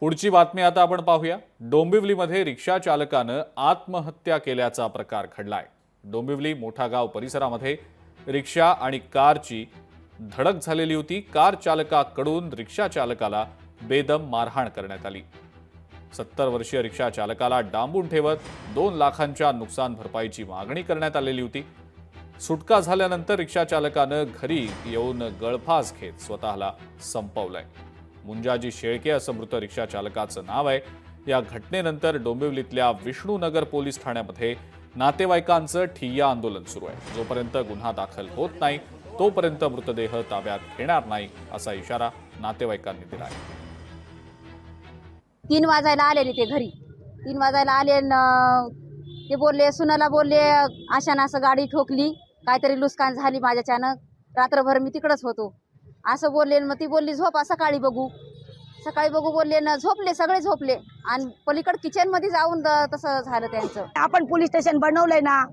पुढची बातमी आता आपण पाहूया। डोंबिवलीमध्ये रिक्षा चालकानं आत्महत्या केल्याचा प्रकार घडलाय। डोंबिवली मोठा गाव परिसरामध्ये रिक्षा आणि कारची धडक झालेली होती। कार चालकाकडून रिक्षा चालकाला बेदम मारहाण करण्यात आली। 70 वर्षीय रिक्षा चालकाला डांबून ठेवत 2 लाखांच्या नुकसान भरपाईची मागणी करण्यात आलेली होती। सुटका झाल्यानंतर रिक्षा चालकानं घरी येऊन गळफास घेत स्वतःला संपवलंय। मुंजाजी शेळके असं मृत रिक्षा चालकाचं नाव आहे। या घटनेनंतर डोंबिवलीतल्या विष्णुनगर पोलीस ठाण्यामध्ये नातेवाईकांचं ठिय्या आंदोलन सुरू आहे। जोपर्यंत गुन्हा दाखल होत नाही तोपर्यंत मृतदेह ताब्यात घेणार नाही असा इशारा नातेवाईकांनी दिला आहे। 3 वाजायला आलेले ते घरी 3 वाजायला आले ते बोलले सुनाला बोलले अशानं असं गाडी ठोकली काहीतरी लुस्कान झाली माझ्याच्यानं रात्रभर मी तिकडच होतो असं बोलले। मग ती बोलली झोपा सकाळी बघू बोलले ना झोपले सगळे झोपले आणि पलीकड किचन मध्ये जाऊन तसं झालं त्यांचं। आपण पोलीस स्टेशन बनवलंय ना,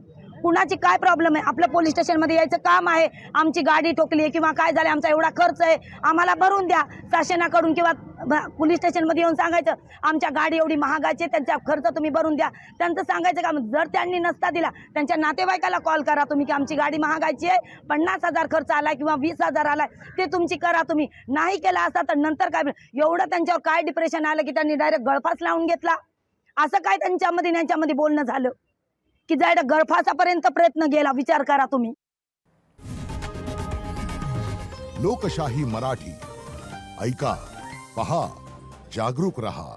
कुणाची काय प्रॉब्लेम आहे? आपल्या पोलीस स्टेशन मध्ये यायचं काम आहे। आमची गाडी ठोकली किंवा काय झालं आमचा एवढा खर्च आहे आम्हाला भरून द्या शासनाकडून किंवा पोलीस स्टेशन मध्ये येऊन सांगायचं आमच्या गाडी एवढी महागाची त्यांचा खर्च तुम्ही भरून द्या। त्यांचं सांगायचं काम जर त्यांनी नसता दिला त्यांच्या नातेवाईकाला कॉल करा तुम्ही की आमची गाडी महागाची आहे 50,000 खर्च आलाय किंवा 20,000 आलाय ते तुमची करा। तुम्ही नाही केला असता तर नंतर काय एवढं त्यांच्यावर काय डिप्रेशन आलं की त्यांनी डायरेक्ट गळफास लावून घेतला। असं काय त्यांच्यामध्ये बोलणं झालं की डायरेक्ट गळफासापर्यंत प्रयत्न गेला। विचार करा तुम्ही। लोकशाही मराठी ऐका, पहा, जागरूक रहा।